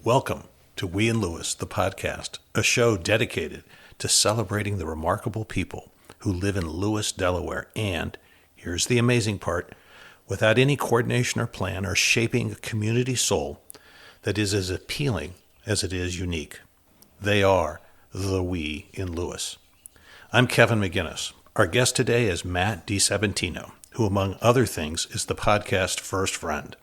Welcome to We and Lewis, the podcast, a show dedicated to celebrating the remarkable people who live in Lewis, Delaware, and, here's the amazing part, without any coordination or plan, are shaping a community soul that is as appealing as it is unique. They are the We in Lewis. I'm Kevin McGinnis. Our guest today is Matt DiSabatino, who, among other things, is the podcast's first friend.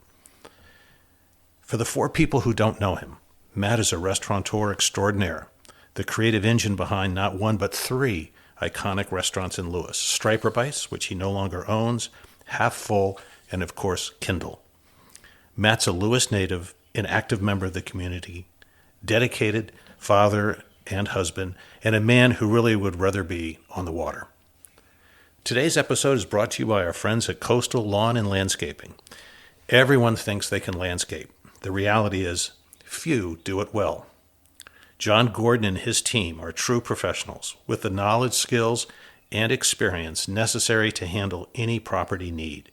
For the four people who don't know him, Matt is a restaurateur extraordinaire, the creative engine behind not one but three iconic restaurants in Lewis: Striper Bites, which he no longer owns, Half Full, and of course, Kindle. Matt's a Lewis native, an active member of the community, dedicated father and husband, and a man who really would rather be on the water. Today's episode is brought to you by our friends at Coastal Lawn and Landscaping. Everyone thinks they can landscape. The reality is, few do it well. John Gordon and his team are true professionals with the knowledge, skills, and experience necessary to handle any property need.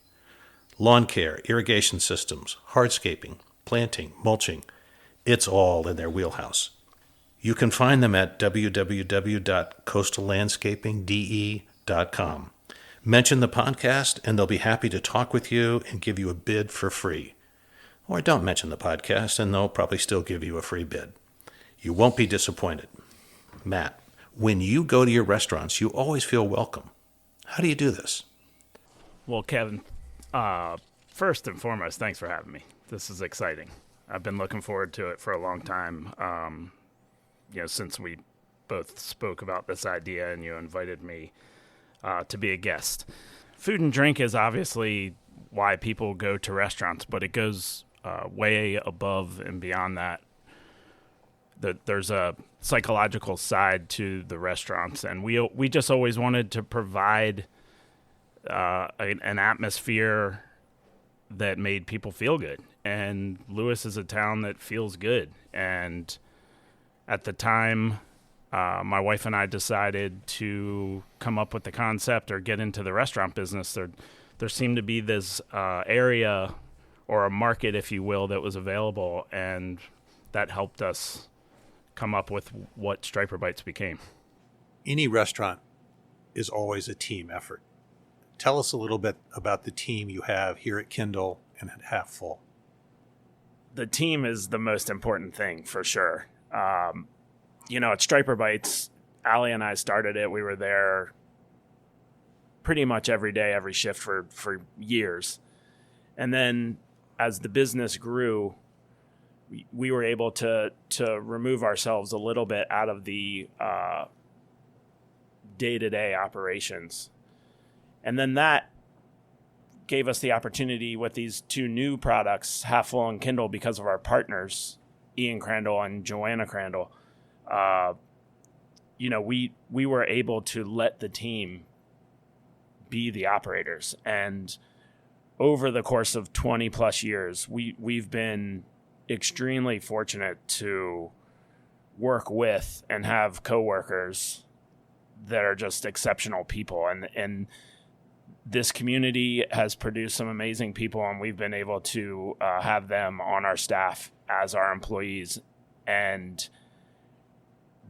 Lawn care, irrigation systems, hardscaping, planting, mulching, it's all in their wheelhouse. You can find them at www.coastallandscapingde.com. Mention the podcast and they'll be happy to talk with you and give you a bid for free. Or don't mention the podcast and they'll probably still give you a free bid. You won't be disappointed. Matt, when you go to your restaurants, you always feel welcome. How do you do this? Well, Kevin, first and foremost, thanks for having me. This is exciting. I've been looking forward to it for a long time, since we both spoke about this idea and you invited me to be a guest. Food and drink is obviously why people go to restaurants, but it goes way above and beyond that. There's a psychological side to the restaurants, and we just always wanted to provide an atmosphere that made people feel good. And Lewis is a town that feels good. And at the time, my wife and I decided to come up with the concept or get into the restaurant business. There seemed to be this area or a market, if you will, that was available, and that helped us come up with what Striper Bites became. Any restaurant is always a team effort. Tell us a little bit about the team you have here at Kindle and at Half Full. The team is the most important thing, for sure. At Striper Bites, Allie and I started it. We were there pretty much every day, every shift for years. And then as the business grew, we were able to remove ourselves a little bit out of the day-to-day operations. And then that gave us the opportunity with these two new products, Half Full and Kindle, because of our partners, Ian Crandall and Joanna Crandall. We were able to let the team be the operators. And over the course of 20 plus years, we've been extremely fortunate to work with and have coworkers that are just exceptional people. And this community has produced some amazing people, and we've been able to have them on our staff as our employees. And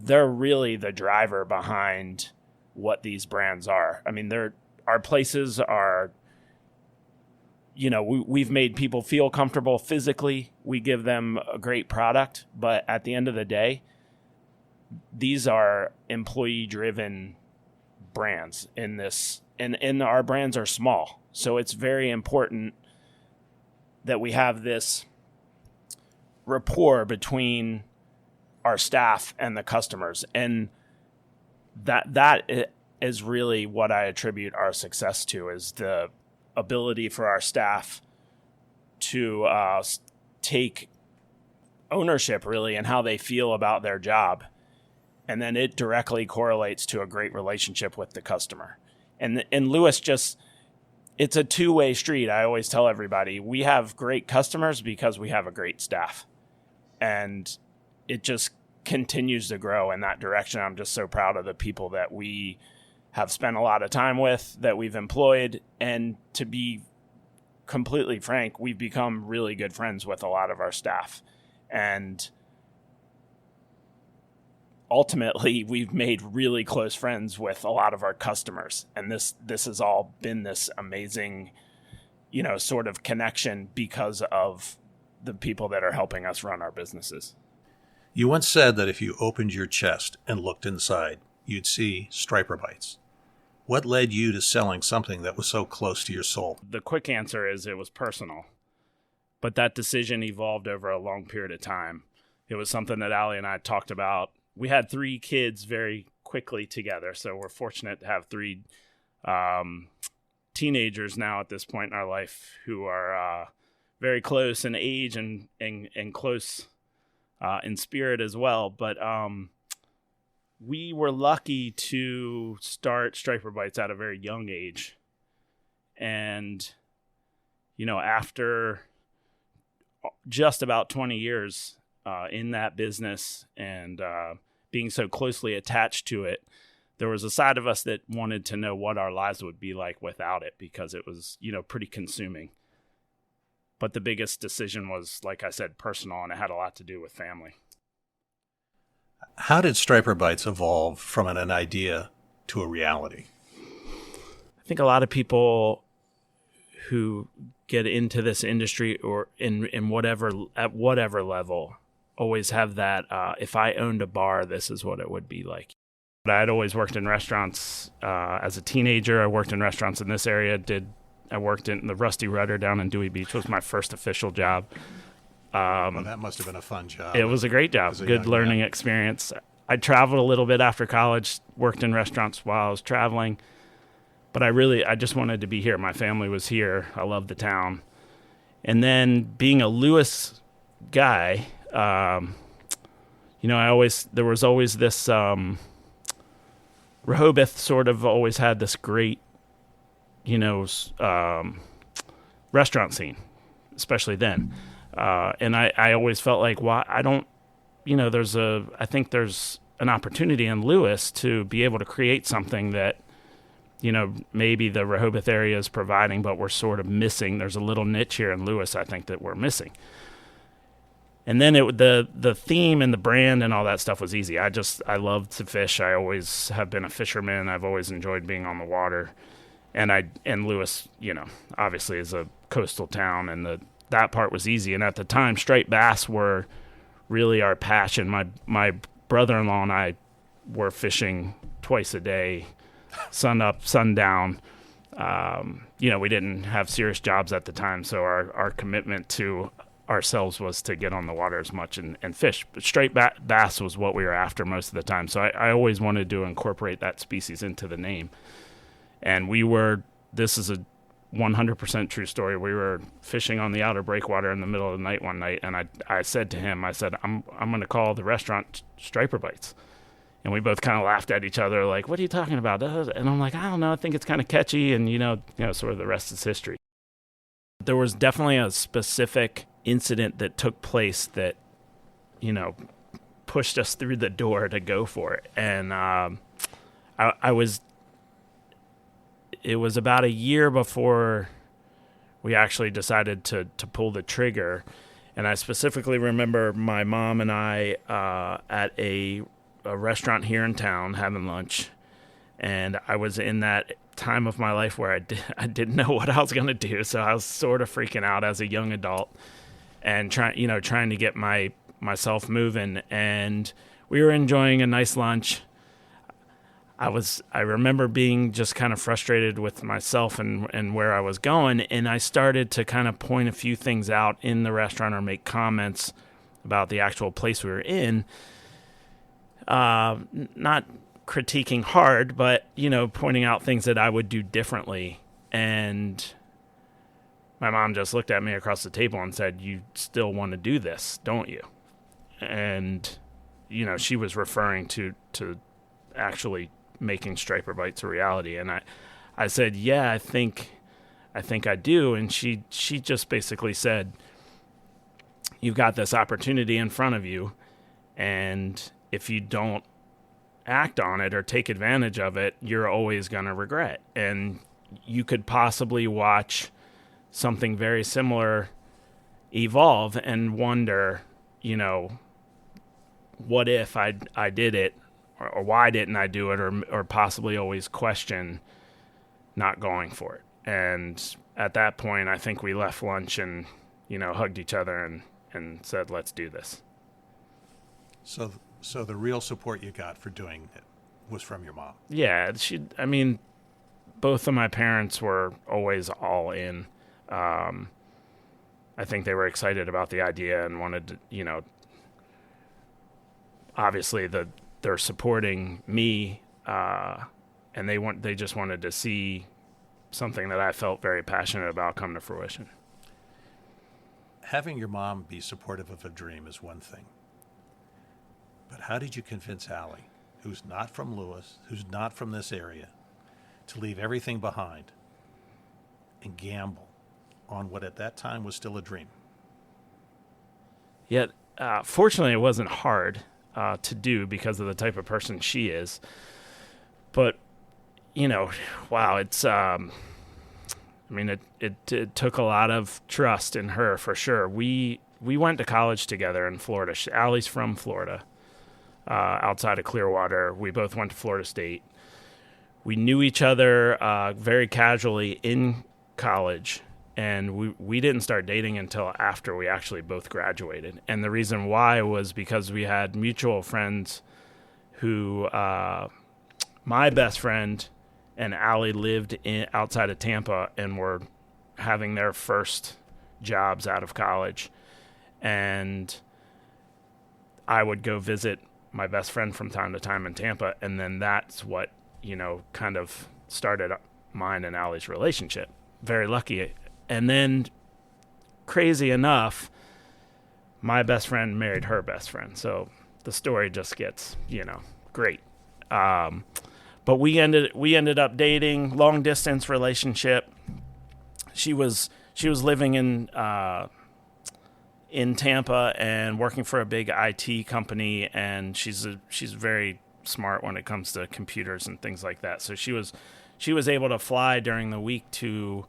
they're really the driver behind what these brands are. I mean, our places are, we've made people feel comfortable physically. We give them a great product, but at the end of the day, these are employee-driven brands in this, and our brands are small. So it's very important that we have this rapport between our staff and the customers. And that is really what I attribute our success to, is the ability for our staff to take ownership, really, and how they feel about their job. And then it directly correlates to a great relationship with the customer. And Lewis it's a two-way street. I always tell everybody, we have great customers because we have a great staff. And it just continues to grow in that direction. I'm just so proud of the people that we have spent a lot of time with, that we've employed. And to be completely frank, we've become really good friends with a lot of our staff. And ultimately, we've made really close friends with a lot of our customers. And this has all been this amazing, sort of connection because of the people that are helping us run our businesses. You once said that if you opened your chest and looked inside, you'd see striper bites. What led you to selling something that was so close to your soul? The quick answer is it was personal, but that decision evolved over a long period of time. It was something that Allie and I talked about. We had 3 kids very quickly together, so we're fortunate to have 3 teenagers now at this point in our life who are very close in age and close in spirit as well. But we were lucky to start Striper Bites at a very young age. And, after just about 20 years in that business and being so closely attached to it, there was a side of us that wanted to know what our lives would be like without it, because it was, pretty consuming. But the biggest decision was, like I said, personal, and it had a lot to do with family. How did Striper Bites evolve from an idea to a reality? I think a lot of people who get into this industry or at whatever level always have that, if I owned a bar, this is what it would be like. But I'd always worked in restaurants as a teenager. I worked in restaurants in this area. I worked in the Rusty Rudder down in Dewey Beach. Was my first official job. Well, that must have been a fun job. It was a great job. Good learning experience. I traveled a little bit after college, worked in restaurants while I was traveling. But I just wanted to be here. My family was here. I loved the town. And then being a Lewis guy, there was always this, Rehoboth sort of always had this great, restaurant scene, especially then. And I always felt like, I think there's an opportunity in Lewis to be able to create something that, maybe the Rehoboth area is providing, but we're sort of missing. There's a little niche here in Lewis, I think, that we're missing. And then the theme and the brand and all that stuff was easy. I love to fish. I always have been a fisherman. I've always enjoyed being on the water. And Lewis, obviously is a coastal town, and that part was easy. And at the time, striped bass were really our passion. My brother-in-law and I were fishing twice a day, sun up, sun down. We didn't have serious jobs at the time, so our commitment to ourselves was to get on the water as much and fish. But striped bass was what we were after most of the time. So I always wanted to incorporate that species into the name. And this is a 100% true story. We were fishing on the outer breakwater in the middle of the night one night, and I said to him, I'm going to call the restaurant Striper Bites. And we both kind of laughed at each other, like, what are you talking about? And I'm like, I don't know, I think it's kind of catchy, and sort of the rest is history. There was definitely a specific incident that took place that, pushed us through the door to go for it. And it was about a year before we actually decided to pull the trigger. And I specifically remember my mom and I at a restaurant here in town having lunch. And I was in that time of my life where I didn't know what I was going to do. So I was sort of freaking out as a young adult and trying to get myself moving. And we were enjoying a nice lunch. I remember being just kind of frustrated with myself and where I was going, and I started to kind of point a few things out in the restaurant or make comments about the actual place we were in. Not critiquing hard, but, pointing out things that I would do differently. And my mom just looked at me across the table and said, "You still want to do this, don't you?" And, she was referring to actually making Striper Bites a reality. And I said, yeah, I think I do. And she just basically said, you've got this opportunity in front of you, and if you don't act on it or take advantage of it, you're always going to regret. And you could possibly watch something very similar evolve and wonder, what if I did it or why didn't I do it, or possibly always question not going for it. And at that point, I think we left lunch and, hugged each other and said, let's do this. So the real support you got for doing it was from your mom. Yeah, both of my parents were always all in. I think they were excited about the idea and wanted to, obviously they're supporting me, and they just wanted to see something that I felt very passionate about come to fruition. Having your mom be supportive of a dream is one thing. But how did you convince Allie, who's not from Lewis, who's not from this area, to leave everything behind and gamble on what at that time was still a dream? Yet, fortunately, it wasn't hard to do because of the type of person she is. But, wow, it's, it took a lot of trust in her for sure. We went to college together in Florida. Allie's from Florida, outside of Clearwater. We both went to Florida State. We knew each other very casually in college, and we didn't start dating until after we actually both graduated. And the reason why was because we had mutual friends who, my best friend and Allie lived outside of Tampa and were having their first jobs out of college. And I would go visit my best friend from time to time in Tampa, and then that's what, kind of started mine and Allie's relationship. Very lucky. And then, crazy enough, my best friend married her best friend. So the story just gets, great. But we ended up dating, long distance relationship. She was living in Tampa and working for a big IT company, and she's very smart when it comes to computers and things like that. So she was able to fly during the week to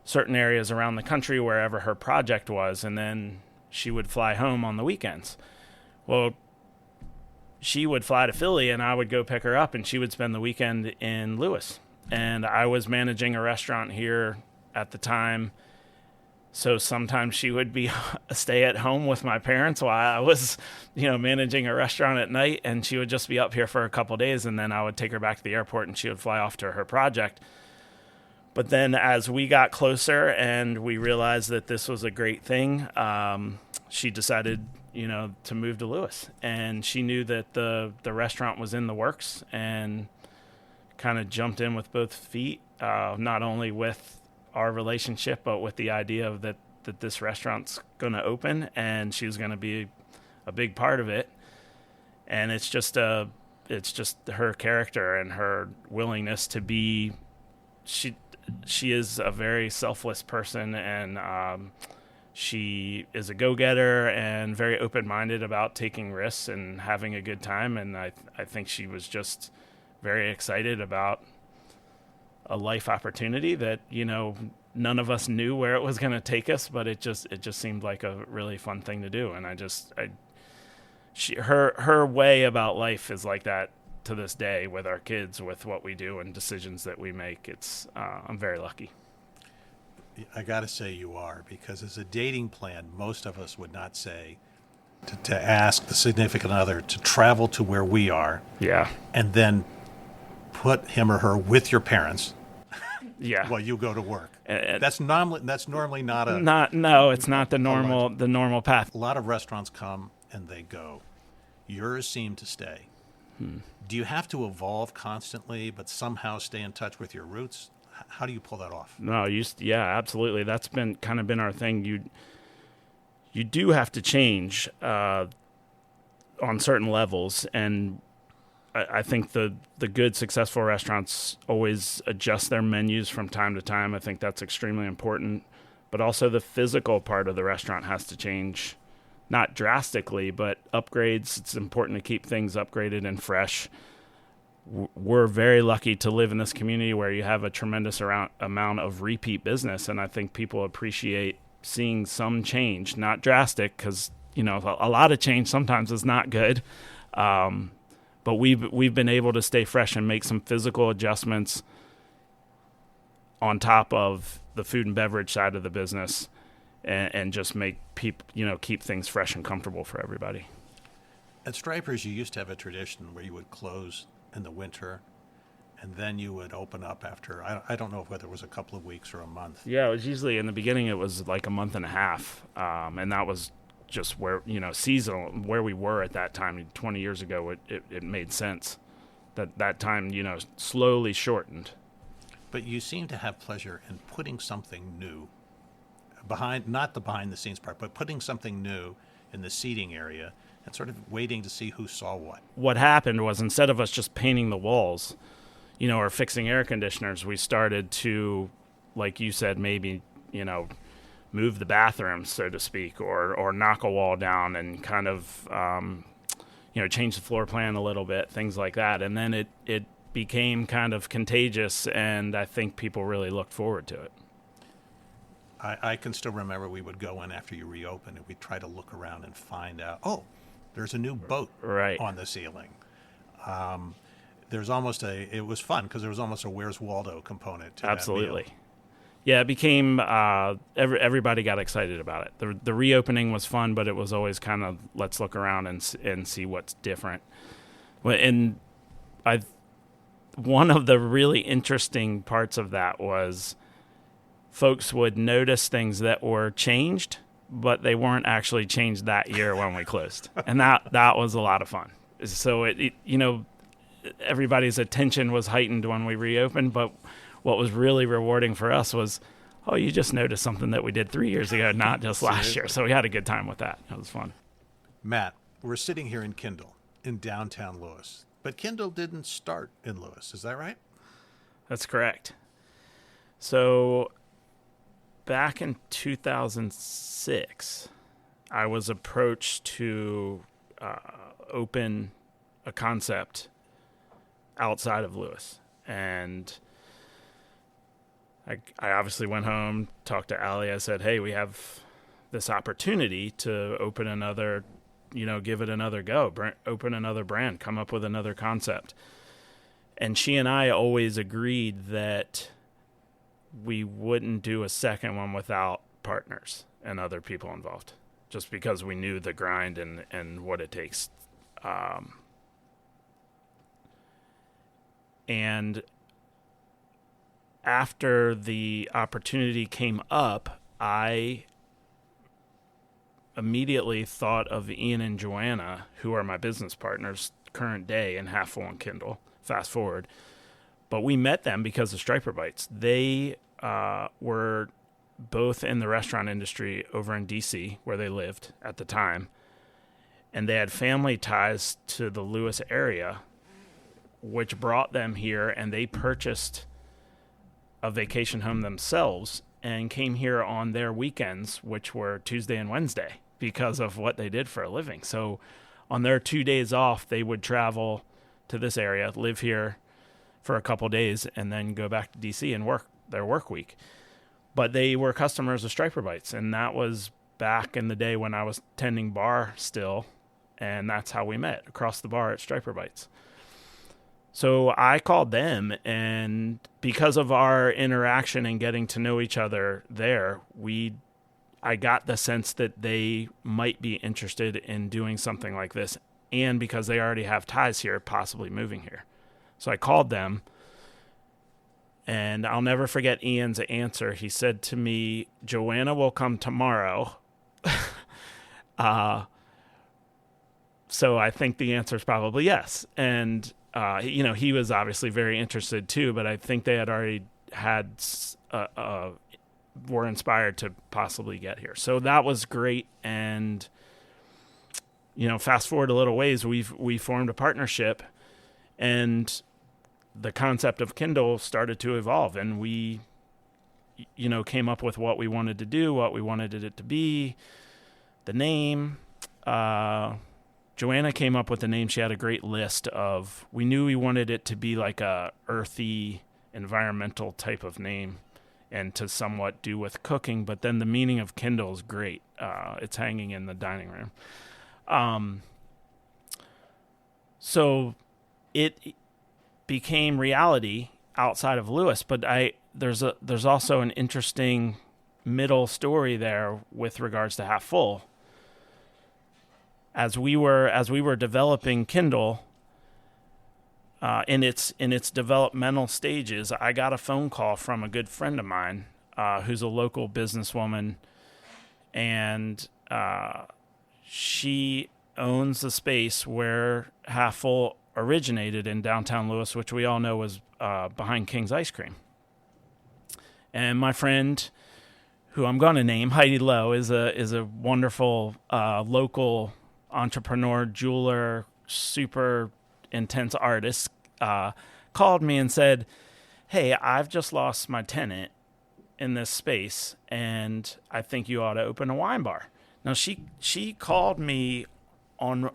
certain areas around the country wherever her project was, and then she would fly home on the weekends. Well, she would fly to Philly and I would go pick her up, and she would spend the weekend in Lewis. And I was managing a restaurant here at the time. So sometimes she would stay at home with my parents while I was, managing a restaurant at night, and she would just be up here for a couple of days, and then I would take her back to the airport and she would fly off to her project. But then as we got closer and we realized that this was a great thing, she decided, to move to Lewis. And she knew that the restaurant was in the works and kind of jumped in with both feet, not only with our relationship, but with the idea of that this restaurant's going to open and she's going to be a big part of it. And it's just her character and her willingness to be, she is a very selfless person, and she is a go-getter and very open-minded about taking risks and having a good time. And I think she was just very excited about a life opportunity that, none of us knew where it was going to take us, but it just seemed like a really fun thing to do. And her way about life is like that to this day with our kids, with what we do and decisions that we make. I'm very lucky. I got to say you are, because as a dating plan, most of us would not say to ask the significant other to travel to where we are. Yeah. And then put him or her with your parents. Yeah. While you go to work. That's normally not a... it's not the normal path. A lot of restaurants come and they go. Yours seem to stay. Do you have to evolve constantly, but somehow stay in touch with your roots? How do you pull that off? No, absolutely. That's been our thing. You do have to change on certain levels, and I think the good, successful restaurants always adjust their menus from time to time. I think that's extremely important. But also the physical part of the restaurant has to change, not drastically, but upgrades. It's important to keep things upgraded and fresh. We're very lucky to live in this community where you have a tremendous amount of repeat business, and I think people appreciate seeing some change, not drastic, because a lot of change sometimes is not good. But we've been able to stay fresh and make some physical adjustments on top of the food and beverage side of the business, and just make people, keep things fresh and comfortable for everybody. At Stripers, you used to have a tradition where you would close in the winter, and then you would open up after, I don't know whether it was a couple of weeks or a month. Yeah, it was usually, in the beginning, it was like a month and a half, and that was just where, seasonal, where we were at that time. 20 years ago, it made sense that time, slowly shortened. But you seem to have pleasure in putting something new not the behind the scenes part, but putting something new in the seating area and sort of waiting to see who saw what. What happened was, instead of us just painting the walls, or fixing air conditioners, we started to, like you said, maybe, move the bathrooms, so to speak, or knock a wall down and kind of, change the floor plan a little bit, things like that. And then it became kind of contagious, and I think people really looked forward to it. I can still remember we would go in after you reopened, and we'd try to look around and find out, oh, there's a new boat on the ceiling. There's almost it was fun because there was almost a Where's Waldo component to Absolutely. that meal. Yeah, it became, everybody got excited about it. The reopening was fun, but it was always kind of, let's look around and see what's different. And one of the really interesting parts of that was folks would notice things that were changed, but they weren't actually changed that year when we closed. And that was a lot of fun. So everybody's attention was heightened when we reopened, but what was really rewarding for us was, oh, you just noticed something that we did 3 years ago, not just last year. So we had a good time with that. It was fun. Matt, we're sitting here in Kindle in downtown Lewis, but Kindle didn't start in Lewis. Is that right? That's correct. So back in 2006, I was approached to open a concept outside of Lewis. And I obviously went home, talked to Allie. I said, hey, we have this opportunity to open another, give it another go, open another brand, come up with another concept. And she and I always agreed that we wouldn't do a second one without partners and other people involved, just because we knew the grind and what it takes. And after the opportunity came up, I immediately thought of Ian and Joanna, who are my business partners current day in Half Full and Kindle, fast forward. But we met them because of Striper Bites. They were both in the restaurant industry over in D.C., where they lived at the time. And they had family ties to the Lewis area, which brought them here, and they purchased a vacation home themselves and came here on their weekends, which were Tuesday and Wednesday, because of what they did for a living. So on their 2 days off, they would travel to this area, live here for a couple days, and then go back to DC and work their work week. But they were customers of Striper Bites, and that was back in the day when I was tending bar still, and that's how we met, across the bar at Striper Bites. So I called them, and because of our interaction and getting to know each other there, I got the sense that they might be interested in doing something like this, and because they already have ties here, possibly moving here. So I called them, and I'll never forget Ian's answer. He said to me, Joanna will come tomorrow. So I think the answer is probably yes. And, he was obviously very interested too, but I think they had already were inspired to possibly get here. So that was great. And, fast forward a little ways, we formed a partnership, and the concept of Kindle started to evolve, and we, came up with what we wanted to do, what we wanted it to be, the name. Joanna came up with the name. She had a great list of, we knew we wanted it to be like a earthy, environmental type of name and to somewhat do with cooking, but then the meaning of Kindle is great. It's hanging in the dining room. So it became reality outside of Lewis. But there's also an interesting middle story there with regards to Half Full. As we were developing Kindle, in its developmental stages, I got a phone call from a good friend of mine, who's a local businesswoman, and she owns the space where Half Full originated in downtown Lewis, which we all know was behind King's Ice Cream. And my friend, who I'm going to name, Heidi Lowe, is a wonderful local entrepreneur, jeweler, super intense artist, called me and said, "Hey, I've just lost my tenant in this space, and I think you ought to open a wine bar." Now, she called me on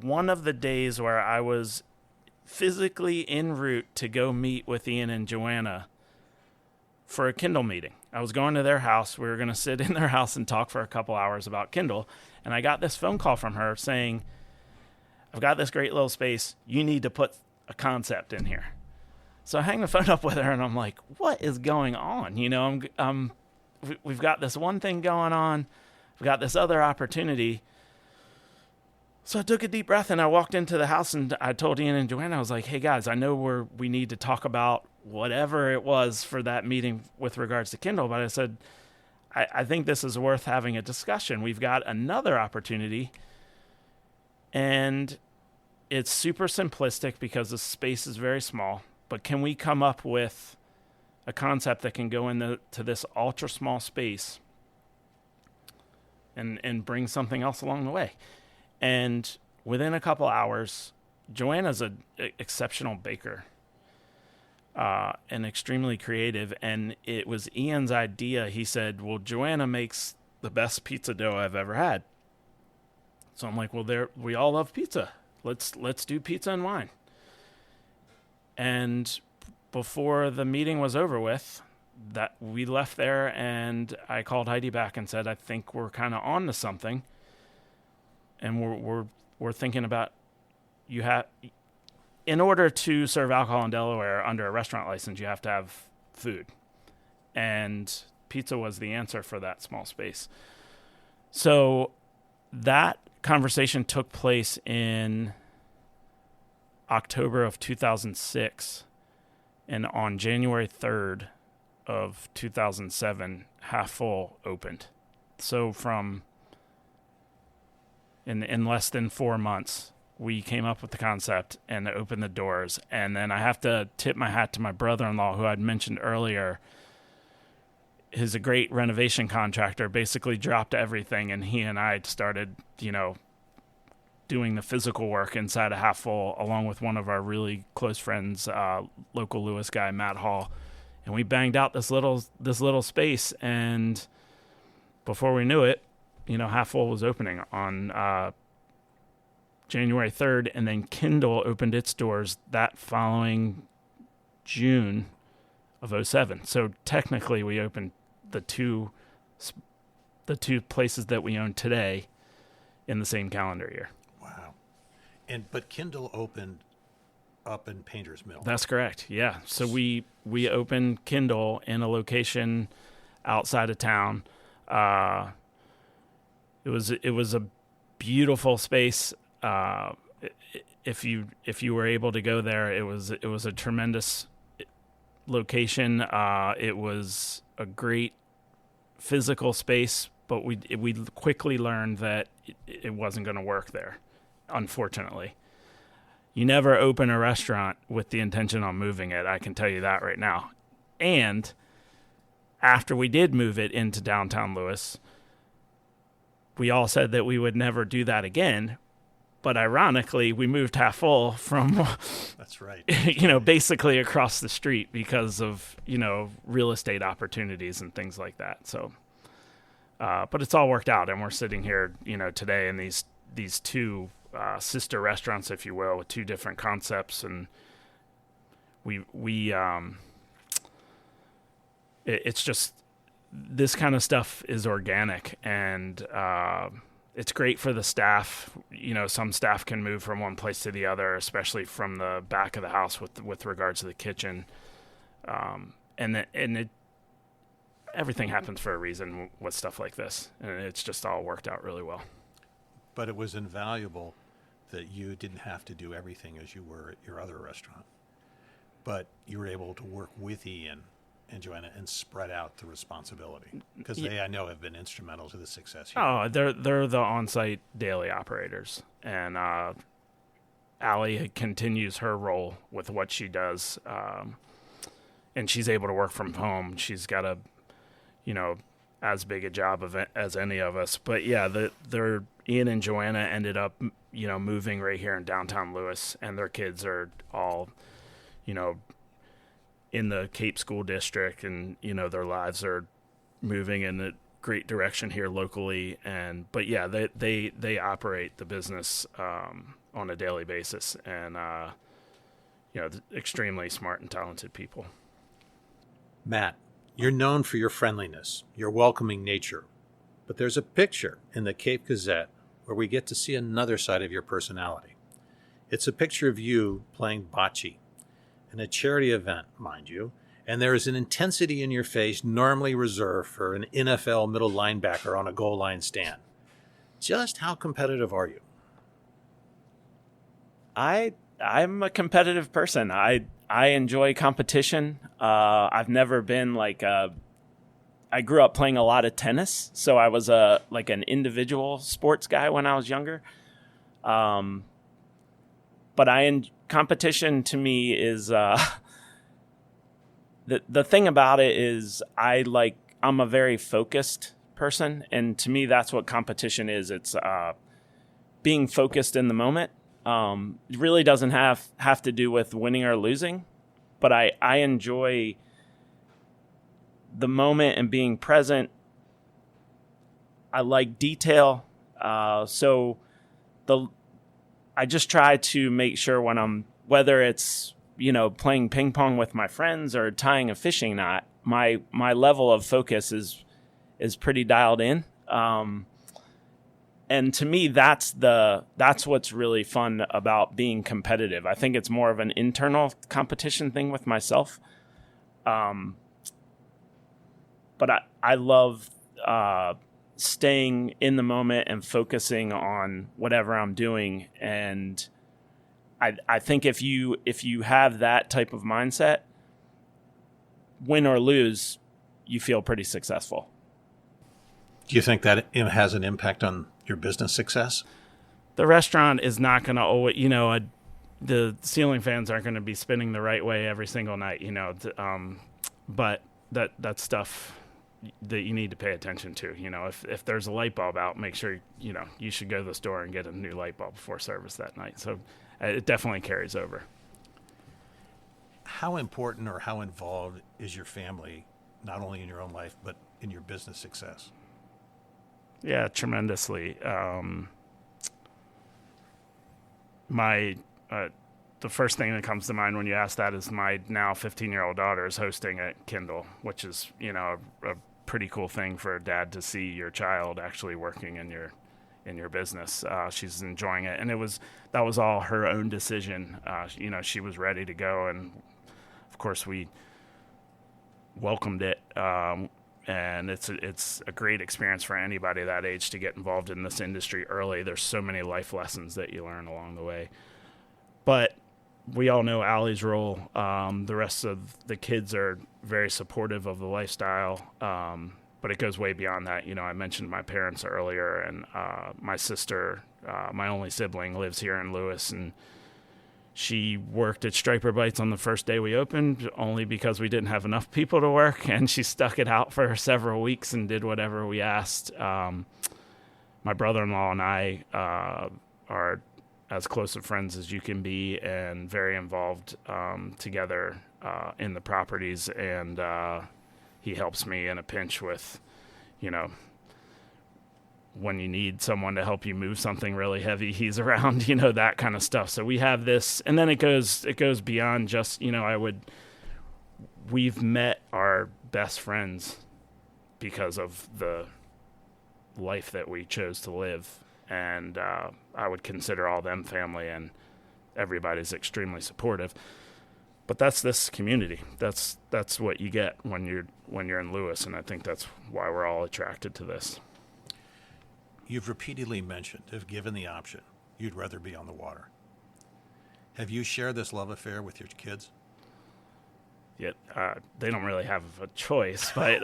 one of the days where I was physically en route to go meet with Ian and Joanna for a Kindle meeting. I was going to their house. We were going to sit in their house and talk for a couple hours about Kindle. And I got this phone call from her saying, "I've got this great little space. You need to put a concept in here." So I hang the phone up with her and I'm like, what is going on? You know, we've got this one thing going on. We've got this other opportunity. So I took a deep breath and I walked into the house and I told Ian and Joanna, I was like, "Hey guys, I know we need to talk about whatever it was for that meeting with regards to Kindle, but I said, I think this is worth having a discussion. We've got another opportunity, and it's super simplistic because the space is very small, but can we come up with a concept that can go into this ultra small space and bring something else along the way?" And within a couple hours, Joanna's an exceptional baker, and extremely creative. And it was Ian's idea. He said, "Well, Joanna makes the best pizza dough I've ever had." So I'm like, "Well, we all love pizza. Let's do pizza and wine." And before the meeting was over with, that we left there, and I called Heidi back and said, "I think we're kind of on to something, and we're thinking about in order to serve alcohol in Delaware under a restaurant license, you have to have food, and pizza was the answer for that small space." So that conversation took place in October of 2006, and on January 3rd of 2007, Half Full opened. So in less than 4 months, we came up with the concept and opened the doors. And then I have to tip my hat to my brother-in-law, who I'd mentioned earlier. He's a great renovation contractor, basically dropped everything, and he and I started, doing the physical work inside of Half Full, along with one of our really close friends, local Lewis guy, Matt Hall. And we banged out this little space, and before we knew it, Half Full was opening on January 3rd, and then Kindle opened its doors that following June of 2007. So technically, we opened the two places that we own today in the same calendar year. Wow. But Kindle opened up in Painter's Mill. That's correct. Yeah. So we opened Kindle in a location outside of town. It was a beautiful space. If you were able to go there, it was a tremendous location. It was a great physical space, but we quickly learned that it wasn't going to work there, unfortunately. You never open a restaurant with the intention on moving it, I can tell you that right now. And after we did move it into downtown Lewis, we all said that we would never do that again. But ironically, we moved Half Full from, that's right, basically across the street because of, real estate opportunities and things like that. So, but it's all worked out, and we're sitting here, today in these two sister restaurants, if you will, with two different concepts, and it's just, this kind of stuff is organic, and It's great for the staff. Some staff can move from one place to the other, especially from the back of the house with regards to the kitchen. Everything happens for a reason with stuff like this, and it's just all worked out really well. But it was invaluable that you didn't have to do everything as you were at your other restaurant, but you were able to work with Ian and Joanna and spread out the responsibility, because they, I know, have been instrumental to the success here. Oh, they're the on-site daily operators, and Allie continues her role with what she does, and she's able to work from home. She's got a, as big a job of it as any of us. But yeah, they're Ian and Joanna ended up, moving right here in downtown Lewis, and their kids are all, in the Cape School District, and their lives are moving in a great direction here locally. But yeah, they operate the business on a daily basis, and extremely smart and talented people. Matt, you're known for your friendliness, your welcoming nature, but there's a picture in the Cape Gazette where we get to see another side of your personality. It's a picture of you playing bocce in a charity event, mind you, and there is an intensity in your face normally reserved for an NFL middle linebacker on a goal line stand. Just how competitive are you? I'm a competitive person. I enjoy competition. I've never been I grew up playing a lot of tennis, so I was an individual sports guy when I was younger. But competition to me is the thing about it is I'm a very focused person, and to me that's what competition is. It's being focused in the moment. It really doesn't have to do with winning or losing, but I enjoy the moment and being present. I like detail. So I just try to make sure whether it's, playing ping pong with my friends or tying a fishing knot, my level of focus is pretty dialed in. And to me, that's what's really fun about being competitive. I think it's more of an internal competition thing with myself. But I love staying in the moment and focusing on whatever I'm doing. And I think if you have that type of mindset, win or lose, you feel pretty successful. Do you think that it has an impact on your business success? The restaurant is not going to always, the ceiling fans aren't going to be spinning the right way every single night, but that's stuff that you need to pay attention to. If there's a light bulb out, make sure, you should go to the store and get a new light bulb before service that night. So it definitely carries over. How important or how involved is your family, not only in your own life, but in your business success? Yeah, tremendously. The first thing that comes to mind when you ask that is my now 15-year-old daughter is hosting at Kindle, which is, a pretty cool thing for a dad to see your child actually working in your business. She's enjoying it, and that was all her own decision. She was ready to go, and of course we welcomed it. And it's a great experience for anybody that age to get involved in this industry early. There's so many life lessons that you learn along the way. But we all know Allie's role. The rest of the kids are very supportive of the lifestyle, but it goes way beyond that. I mentioned my parents earlier, and my sister, my only sibling, lives here in Lewis, and she worked at Striper Bites on the first day we opened, only because we didn't have enough people to work, and she stuck it out for several weeks and did whatever we asked. My brother-in-law and I are as close of friends as you can be, and very involved together in the properties, and he helps me in a pinch with, when you need someone to help you move something really heavy, he's around, that kind of stuff. So we have this, and then it goes beyond just, we've met our best friends because of the life that we chose to live. and I would consider all them family, and everybody's extremely supportive. But that's this community. That's what you get when you're in Lewis, and I think that's why we're all attracted to this. You've repeatedly mentioned, if given the option, you'd rather be on the water. Have you shared this love affair with your kids? Yeah, they don't really have a choice, but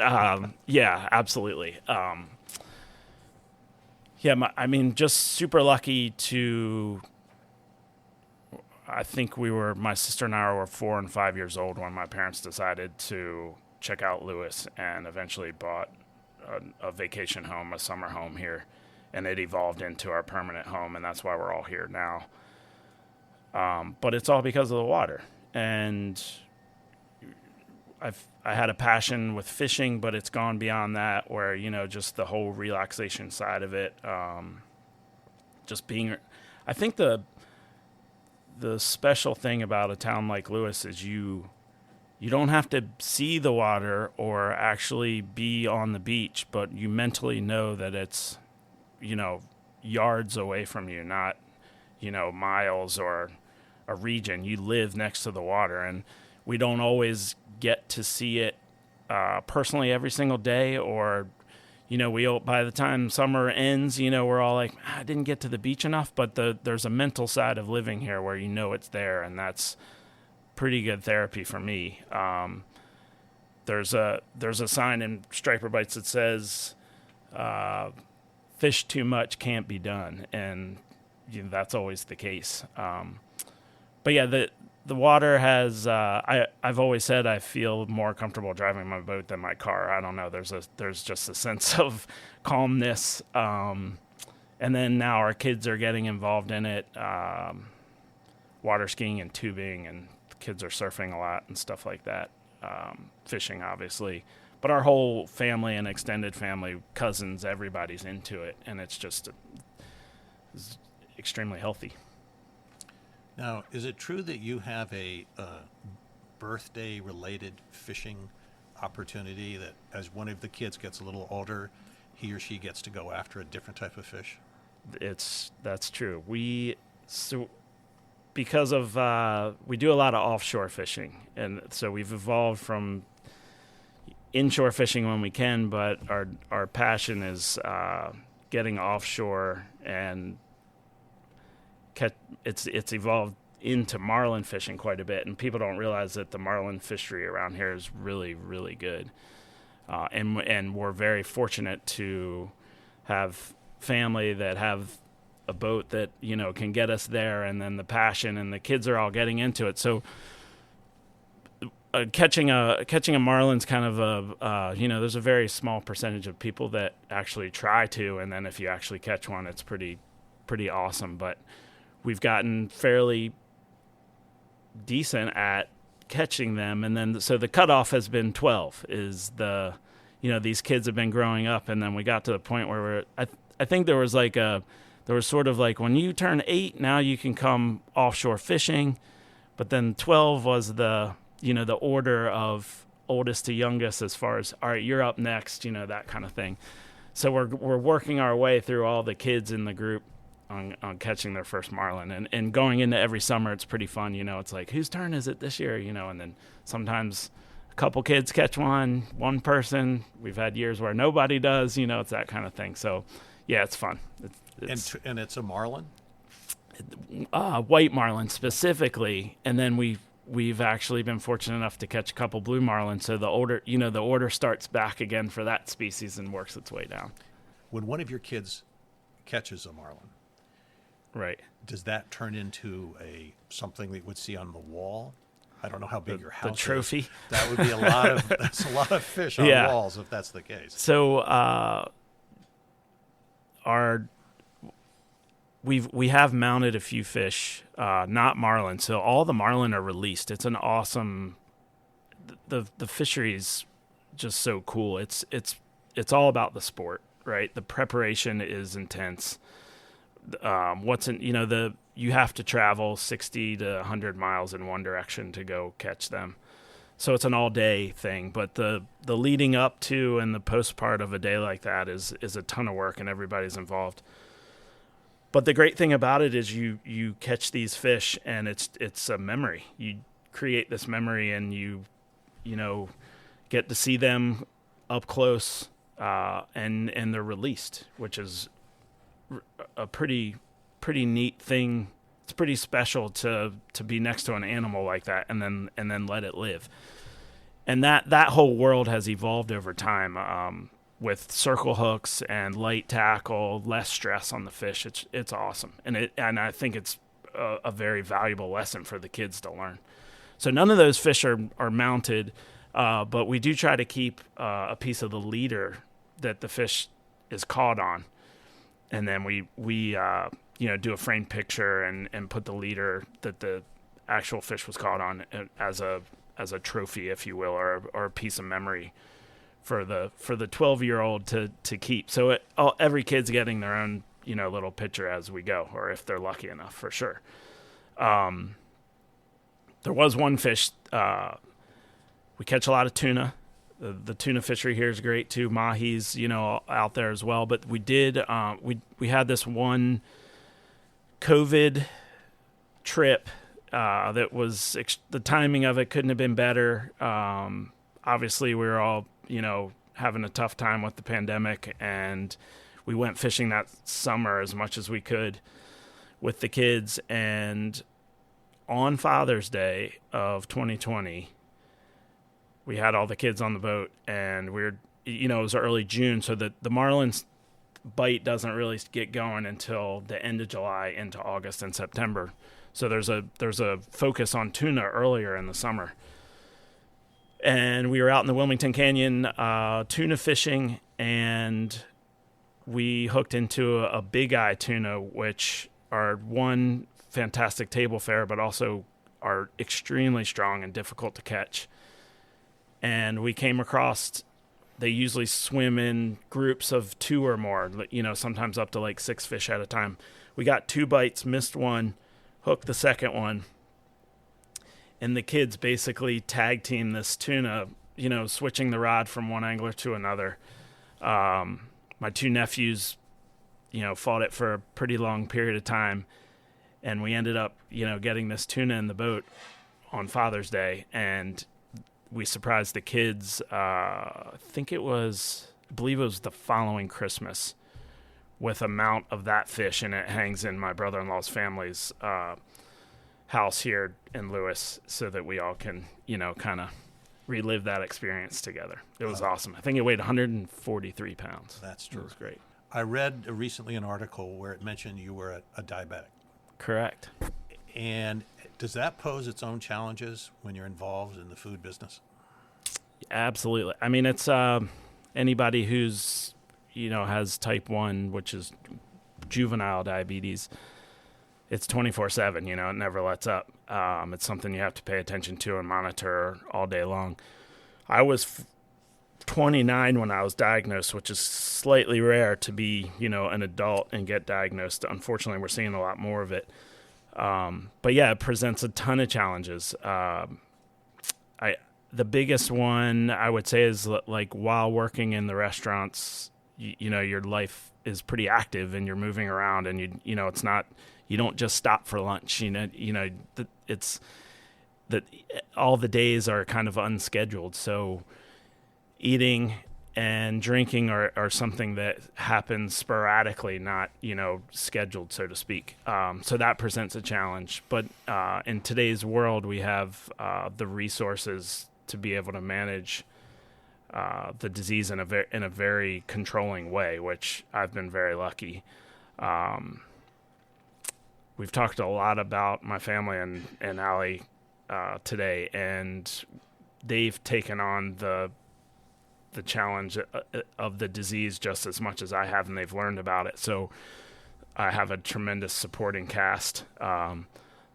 yeah, absolutely. Just super lucky to. I think my sister and I were 4 and 5 years old when my parents decided to check out Lewis, and eventually bought a vacation home, a summer home here, and it evolved into our permanent home, and that's why we're all here now. But it's all because of the water, and I had a passion with fishing, but it's gone beyond that, where, just the whole relaxation side of it. Just being, I think the special thing about a town like Lewis is you don't have to see the water or actually be on the beach, but you mentally know that it's, yards away from you, not, miles or a region. You live next to the water, and we don't always get to see it personally every single day, or by the time summer ends, we're all like, I didn't get to the beach enough. But there's a mental side of living here where it's there, and that's pretty good therapy for me. There's a sign in Striper Bites that says, "Fish too much can't be done," and that's always the case. But yeah, the water has. I've always said I feel more comfortable driving my boat than my car. I don't know. There's just a sense of calmness. And then now our kids are getting involved in it, water skiing and tubing, and the kids are surfing a lot and stuff like that. Fishing, obviously, but our whole family and extended family, cousins, everybody's into it, and it's just it's extremely healthy. Now, is it true that you have a birthday-related fishing opportunity that as one of the kids gets a little older, he or she gets to go after a different type of fish? That's true. Because of we do a lot of offshore fishing, and so we've evolved from inshore fishing when we can, but our passion is getting offshore, and it's evolved into marlin fishing quite a bit, and people don't realize that the marlin fishery around here is really, really good. And we're very fortunate to have family that have a boat that can get us there, and then the passion, and the kids are all getting into it. So catching a marlin's kind of there's a very small percentage of people that actually try to, and then if you actually catch one, it's pretty awesome. But we've gotten fairly decent at catching them, and then so the cutoff has been 12. Is these kids have been growing up, and then we got to the point where I think there was sort of like, when you turn 8, now you can come offshore fishing, but then 12 was the order of oldest to youngest, as far as, all right, you're up next, that kind of thing. So we're working our way through all the kids in the group on catching their first marlin, and going into every summer, it's pretty fun. It's like, whose turn is it this year? And then sometimes a couple kids catch one person. We've had years where nobody does. It's that kind of thing. So yeah, it's fun. And it's a marlin? White marlin specifically, and then we've actually been fortunate enough to catch a couple blue marlin. So the order starts back again for that species and works its way down. When one of your kids catches a marlin, right, does that turn into something that you would see on the wall? I don't know how big your house is. The trophy? Is. That would be that's a lot of fish on walls if that's the case. So we have mounted a few fish, not marlin. So all the marlin are released. It's an awesome. The fishery's just so cool. It's all about the sport, right? The preparation is intense. You have to travel 60 to 100 miles in one direction to go catch them. So it's an all-day thing, but the leading up to and the post part of a day like that is a ton of work, and everybody's involved. But the great thing about it is you catch these fish, and it's a memory. You create this memory, and you get to see them up close, and they're released, which is a pretty neat thing. It's pretty special to be next to an animal like that, and then let it live. And that whole world has evolved over time, with circle hooks and light tackle, less stress on the fish. It's awesome, and I think it's a very valuable lesson for the kids to learn. So none of those fish are mounted, but we do try to keep a piece of the leader that the fish is caught on, and then we do a framed picture and put the leader that the actual fish was caught on as a trophy, if you will, or a piece of memory for the 12-year-old to keep. So every kid's getting their own little picture as we go, or if they're lucky enough, for sure. There was one fish. We catch a lot of tuna. The tuna fishery here is great too. Mahi's out there as well. But we did we had this one COVID trip that was the timing of it couldn't have been better. Obviously, we were all having a tough time with the pandemic, and we went fishing that summer as much as we could with the kids. And on Father's Day of 2020, we had all the kids on the boat, and it was early June, so that the marlins bite doesn't really get going until the end of July into August and September. So there's a focus on tuna earlier in the summer. And we were out in the Wilmington Canyon tuna fishing, and we hooked into a big eye tuna, which are one fantastic table fare, but also are extremely strong and difficult to catch. And we came across, they usually swim in groups of 2 or more, sometimes up to like 6 fish at a time. We got 2 bites, missed one, hooked the second one. And the kids basically tag team this tuna, switching the rod from one angler to another. My 2 nephews, fought it for a pretty long period of time. And we ended up, getting this tuna in the boat on Father's Day. And we surprised the kids, I believe it was the following Christmas, with a mount of that fish. And it hangs in my brother-in-law's family's house here in Lewis, so that we all can, kind of relive that experience together. It was awesome. I think it weighed 143 pounds. That's true. It was great. I read recently an article where it mentioned you were a diabetic. Correct. And does that pose its own challenges when you're involved in the food business? Absolutely. I mean, it's anybody who's, has type 1, which is juvenile diabetes. It's 24/7, it never lets up. It's something you have to pay attention to and monitor all day long. I was 29 when I was diagnosed, which is slightly rare to be, an adult and get diagnosed. Unfortunately, we're seeing a lot more of it. But yeah, it presents a ton of challenges. The biggest one I would say is like while working in the restaurants, your life is pretty active and you're moving around, and it's not, you don't just stop for lunch. It's that all the days are kind of unscheduled. So eating and drinking are something that happens sporadically, not, scheduled, so to speak. So that presents a challenge. But in today's world, we have the resources to be able to manage the disease in a very controlling way, which I've been very lucky. We've talked a lot about my family and Allie today, and they've taken on the challenge of the disease just as much as I have, and they've learned about it. So I have a tremendous supporting cast.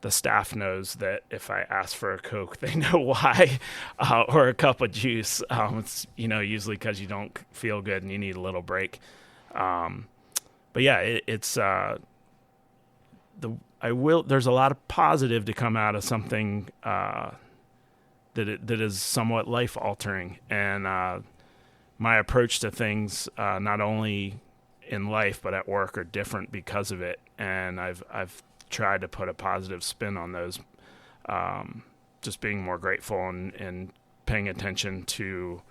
The staff knows that if I ask for a Coke, they know why, or a cup of juice. It's usually because you don't feel good and you need a little break. But yeah, it's there's a lot of positive to come out of something that is somewhat life altering, and my approach to things, not only in life, but at work are different because of it. And I've tried to put a positive spin on those, just being more grateful and paying attention to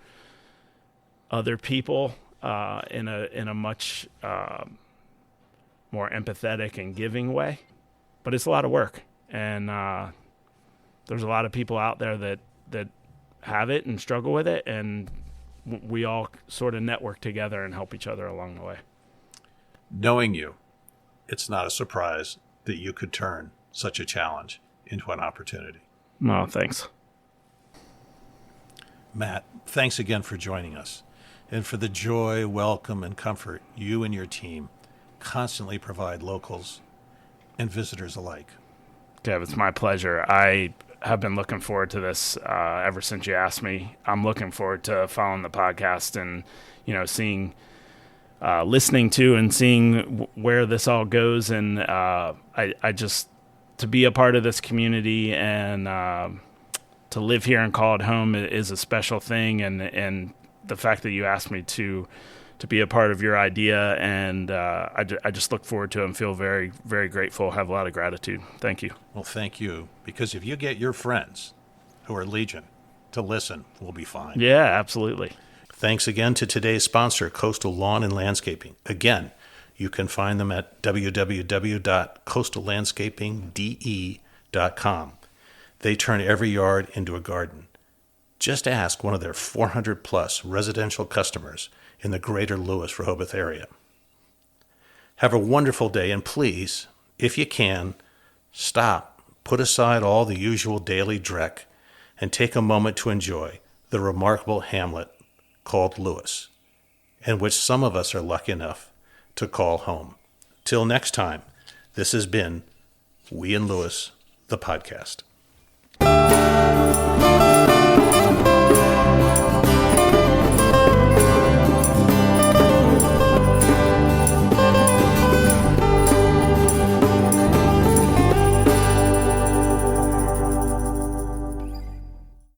other people in a much more empathetic and giving way. But it's a lot of work, and there's a lot of people out there that have it and struggle with it, and we all sort of network together and help each other along the way. Knowing you, it's not a surprise that you could turn such a challenge into an opportunity. No, thanks. Matt, thanks again for joining us and for the joy, welcome, and comfort you and your team constantly provide locals and visitors alike. Dev, it's my pleasure. I have been looking forward to this ever since you asked me. I'm looking forward to following the podcast and, seeing, listening to and seeing where this all goes. And I just, to be a part of this community and to live here and call it home is a special thing. And the fact that you asked me to be a part of your idea, and I just look forward to it and feel very, very grateful, have a lot of gratitude. Thank you. Well, thank you, because if you get your friends who are Legion to listen, we'll be fine. Yeah, absolutely. Thanks again to today's sponsor, Coastal Lawn and Landscaping. Again, you can find them at www.coastallandscapingde.com. They turn every yard into a garden. Just ask one of their 400-plus residential customers in the greater Lewis-Rehoboth area. Have a wonderful day, and please, if you can, stop, put aside all the usual daily dreck, and take a moment to enjoy the remarkable hamlet called Lewis, and which some of us are lucky enough to call home. Till next time, this has been We in Lewis, the podcast.